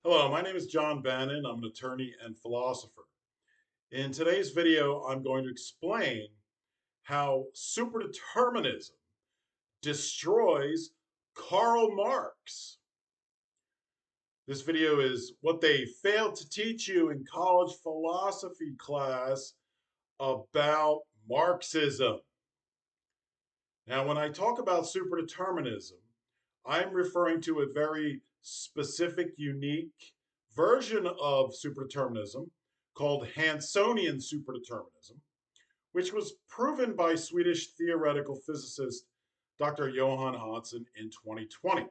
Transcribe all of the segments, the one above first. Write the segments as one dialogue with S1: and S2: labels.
S1: Hello, my name is John Bannon. I'm an attorney and philosopher. In today's video, I'm going to explain how superdeterminism destroys Karl Marx. This video is what they failed to teach you in college philosophy class about Marxism. Now, when I talk about superdeterminism, I'm referring to a very specific, unique version of superdeterminism called Hansonian superdeterminism, which was proven by Swedish theoretical physicist Dr. Johan Hansen in 2020.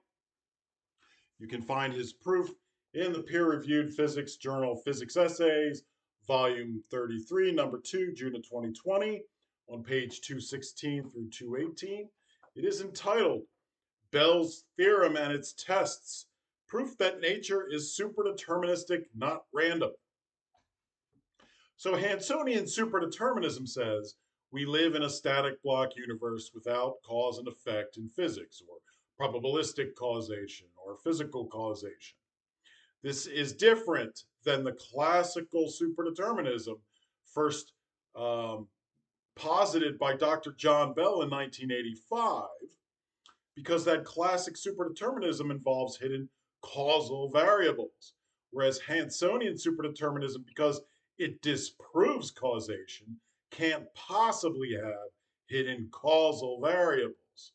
S1: You can find his proof in the peer-reviewed physics journal Physics Essays, volume 33, number 2, June of 2020, on page 216 through 218. It is entitled Bell's Theorem and Its Tests, Proof that Nature is Superdeterministic, Not Random. So Hansonian superdeterminism says we live in a static block universe without cause and effect in physics, or probabilistic causation, or physical causation. This is different than the classical superdeterminism first posited by Dr. John Bell in 1985, because that classic superdeterminism involves hidden causal variables, whereas Hansonian superdeterminism, because it disproves causation, can't possibly have hidden causal variables.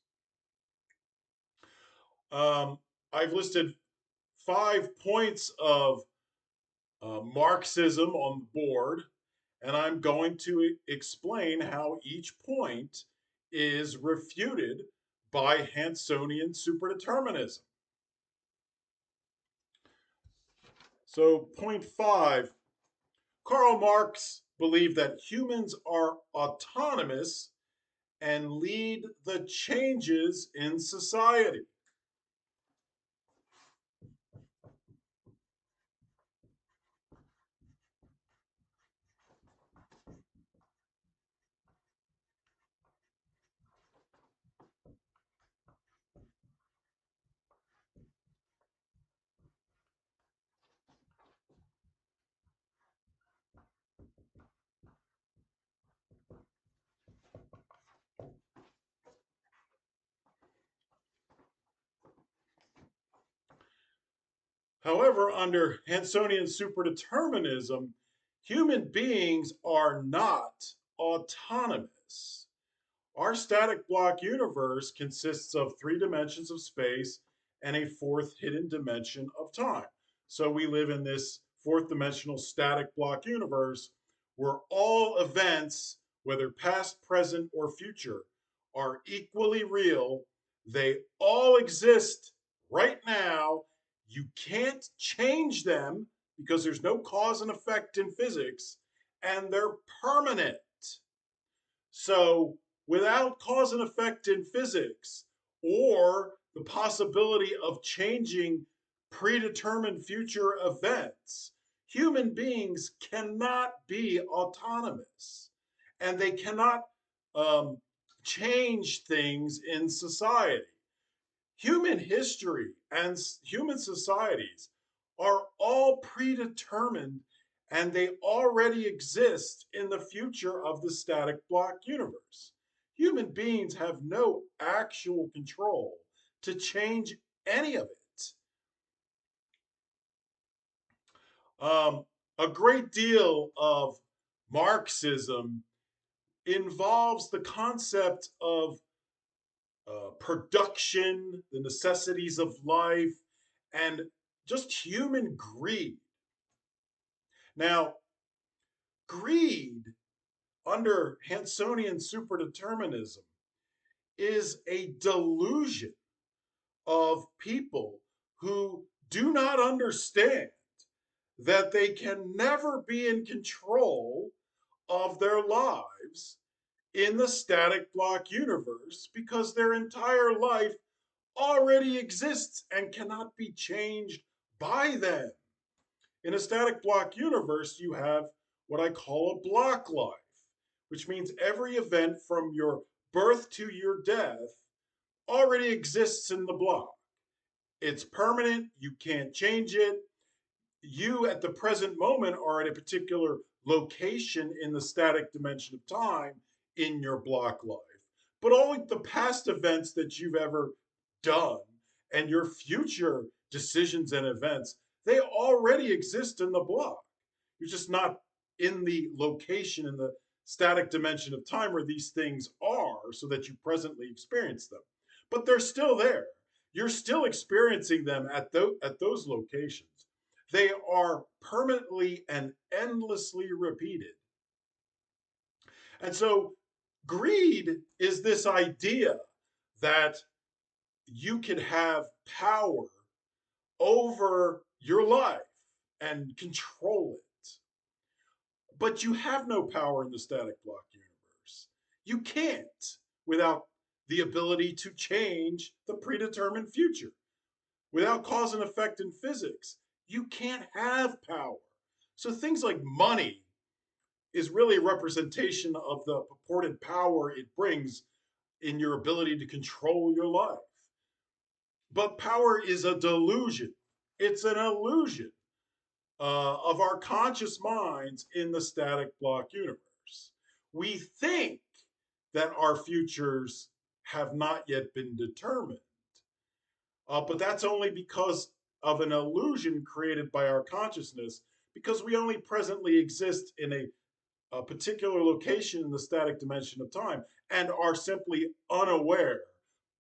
S1: Um, I've listed 5 points of Marxism on the board, and I'm going to explain how each point is refuted by Hansonian superdeterminism. So, point 5, Karl Marx believed that humans are autonomous and lead the changes in society. However, under Hansonian superdeterminism, human beings are not autonomous. Our static block universe consists of 3 dimensions of space and a fourth hidden dimension of time. So we live in this fourth dimensional static block universe where all events, whether past, present, or future, are equally real. They all exist right now. You can't change them because there's no cause and effect in physics, and they're permanent. So, without cause and effect in physics, or the possibility of changing predetermined future events, human beings cannot be autonomous, and they cannot um, change things in society. Human history and human societies are all predetermined, and they already exist in the future of the static block universe. Human beings have no actual control to change any of it. A great deal of Marxism involves the concept of production, the necessities of life, and just human greed. Now, greed under Hansonian superdeterminism is a delusion of people who do not understand that they can never be in control of their lives in the static block universe because their entire life already exists and cannot be changed by them. In a static block universe, you have what I call a block life, which means every event from your birth to your death already exists in the block. It's permanent, you can't change it. you at the present moment are at a particular location in the static dimension of time in your block life. But all the past events that you've ever done and your future decisions and events, they already exist in the block. You're just not in the location in the static dimension of time where these things are so that you presently experience them. But they're still there. You're still experiencing them at those locations. They are permanently and endlessly repeated. And so greed is this idea that you can have power over your life and control it. But you have no power in the static block universe. You can't without the ability to change the predetermined future. Without cause and effect in physics, you can't have power. So things like money is really a representation of the purported power it brings in your ability to control your life. But power is a delusion. It's an illusion of our conscious minds in the static block universe. We think that our futures have not yet been determined, but that's only because of an illusion created by our consciousness, because we only presently exist in a particular location in the static dimension of time and are simply unaware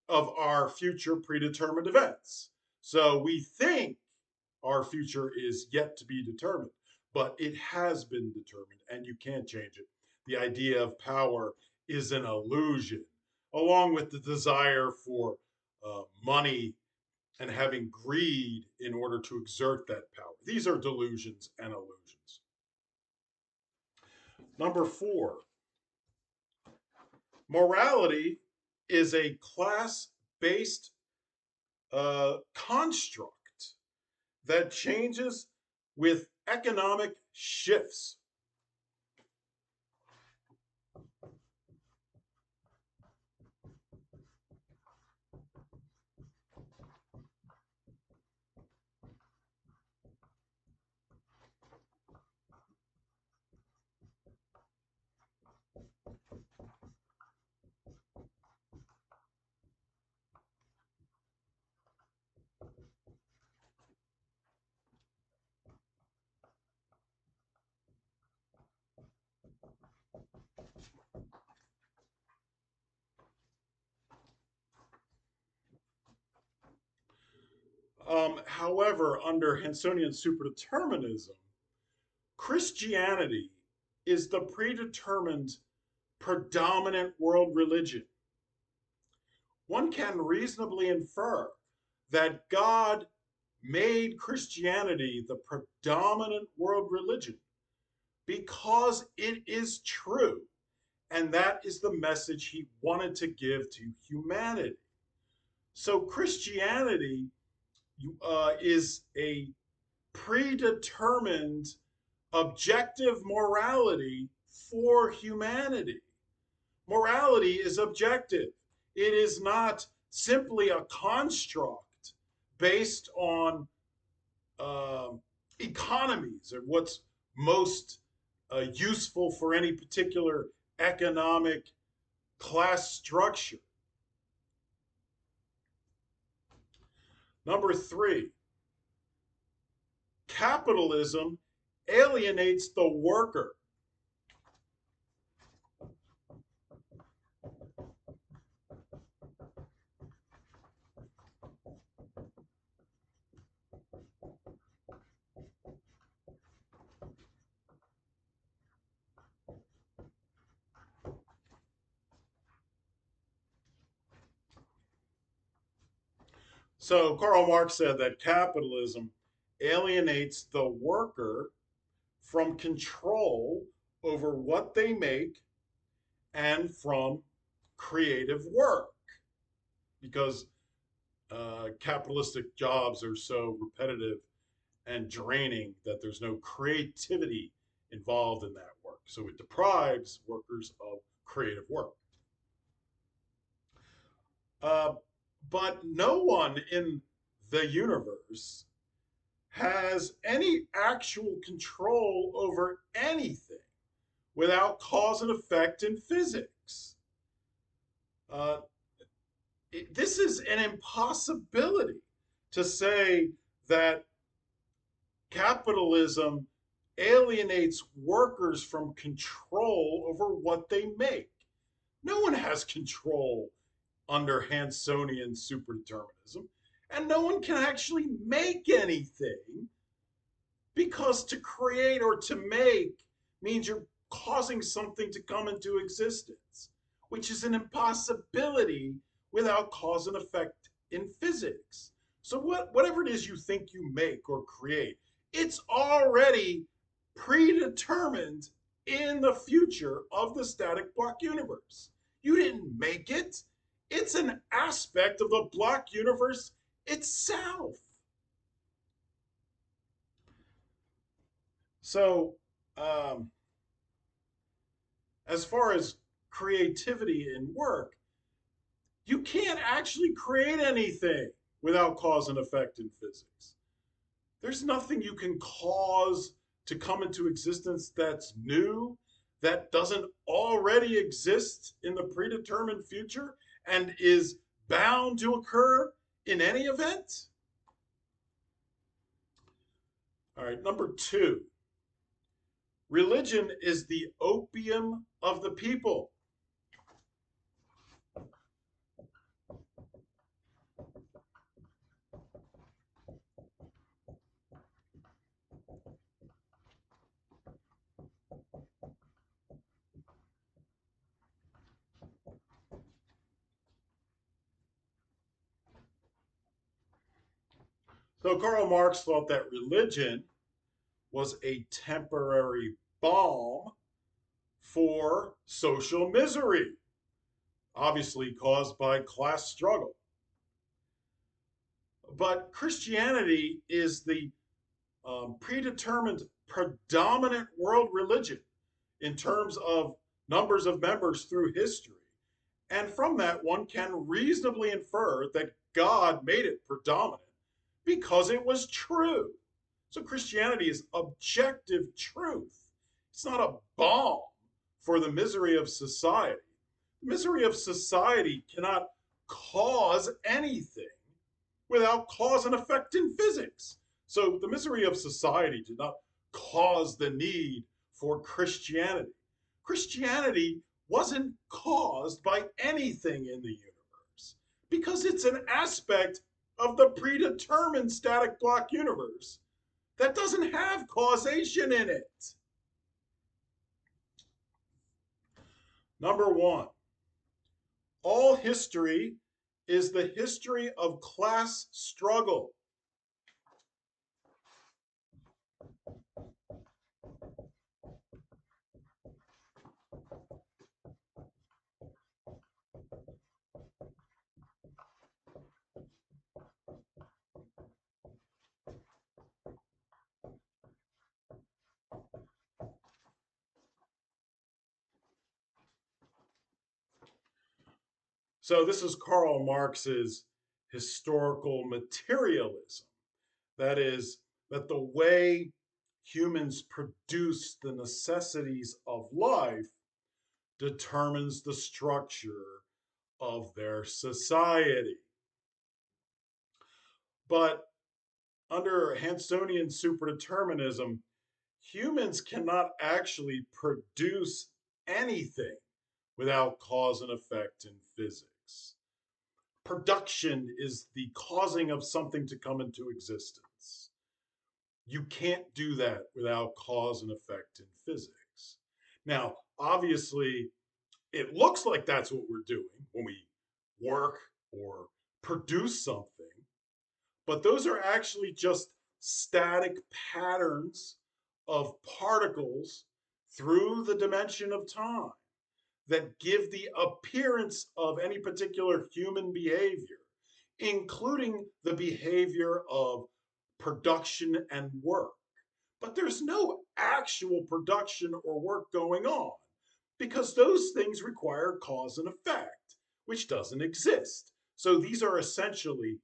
S1: of our future predetermined events. So we think our future is yet to be determined, but it has been determined and you can't change it. The idea of power is an illusion, along with the desire for money and having greed in order to exert that power. These are delusions and illusions. Number four, morality is a class based construct that changes with economic shifts. However, under Hansonian superdeterminism, Christianity is the predetermined predominant world religion. One can reasonably infer that God made Christianity the predominant world religion because it is true. And that is the message he wanted to give to humanity. So Christianity is a predetermined objective morality for humanity. Morality is objective. It is not simply a construct based on economies or what's most useful for any particular economic class structure. Number three, capitalism alienates the worker. So Karl Marx said that capitalism alienates the worker from control over what they make and from creative work because capitalistic jobs are so repetitive and draining that there's no creativity involved in that work. So it deprives workers of creative work. Uh, but no one in the universe has any actual control over anything without cause and effect in physics. Uh, this is an impossibility to say that capitalism alienates workers from control over what they make. No one has control under Hansonian superdeterminism, and no one can actually make anything because to create or to make means you're causing something to come into existence, which is an impossibility without cause and effect in physics. So whatever it is you think you make or create, it's already predetermined in the future of the static block universe. You didn't make it. It's an aspect of the block universe itself. So, um, as far as creativity in work, you can't actually create anything without cause and effect in physics. There's nothing you can cause to come into existence that's new, that doesn't already exist in the predetermined future and is bound to occur in any event. All right, number two, religion is the opium of the people. So Karl Marx thought that religion was a temporary balm for social misery, obviously caused by class struggle. But Christianity is the predetermined predominant world religion in terms of numbers of members through history. And from that, one can reasonably infer that God made it predominant because it was true. So Christianity is objective truth. It's not a balm for the misery of society. The misery of society cannot cause anything without cause and effect in physics. So the misery of society did not cause the need for Christianity. Christianity wasn't caused by anything in the universe because it's an aspect of the predetermined static block universe that doesn't have causation in it. Number one, all history is the history of class struggle. So this is Karl Marx's historical materialism. That is, that the way humans produce the necessities of life determines the structure of their society. But under Hansonian superdeterminism, humans cannot actually produce anything without cause and effect in physics. Production is the causing of something to come into existence. You can't do that without cause and effect in physics. Now, obviously, it looks like that's what we're doing when we work or produce something, but those are actually just static patterns of particles through the dimension of time that give the appearance of any particular human behavior, including the behavior of production and work. But there's no actual production or work going on because those things require cause and effect, which doesn't exist. So these are essentially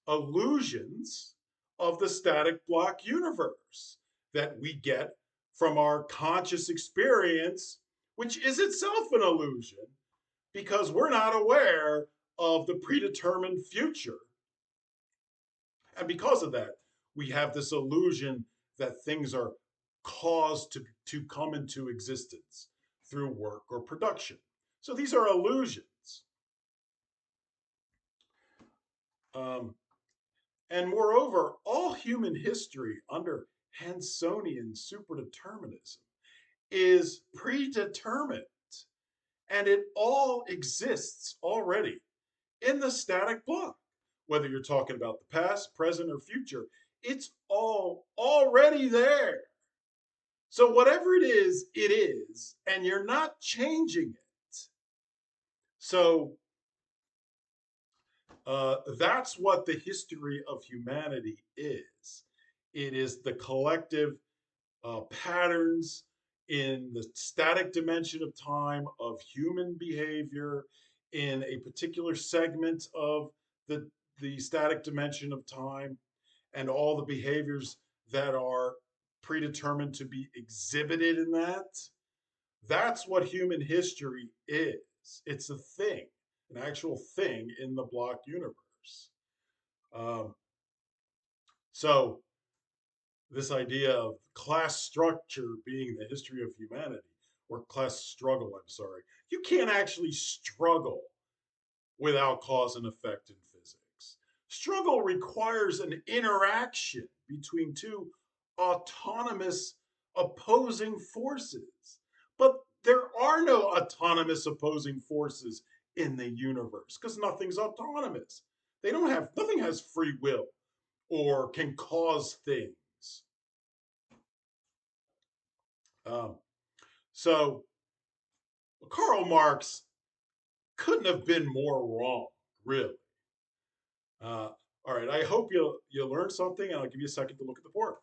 S1: illusions of the static block universe that we get from our conscious experience, which is itself an illusion because we're not aware of the predetermined future. And because of that, we have this illusion that things are caused to come into existence through work or production. So these are illusions. Um, and moreover, all human history under Hansonian superdeterminism is predetermined, and it all exists already in the static block. Whether you're talking about the past, present, or future, it's all already there. So whatever it is, and you're not changing it. So that's what the history of humanity is. It is the collective patterns in the static dimension of time of human behavior in a particular segment of the static dimension of time and all the behaviors that are predetermined to be exhibited in that. That's what human history is. It's a thing, an actual thing in the block universe. Um, so this idea of class structure being the history of humanity, or class struggle, I'm sorry. You can't actually struggle without cause and effect in physics. Struggle requires an interaction between two autonomous opposing forces. But there are no autonomous opposing forces in the universe because nothing's autonomous. They don't have, nothing has free will or can cause things. Um, so Karl Marx couldn't have been more wrong, really. All right, I hope you learned something, and I'll give you a second to look at the board.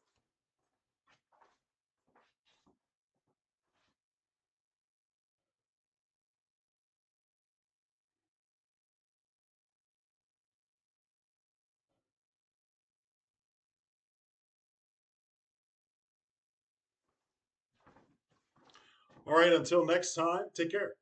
S1: All right, until next time, take care.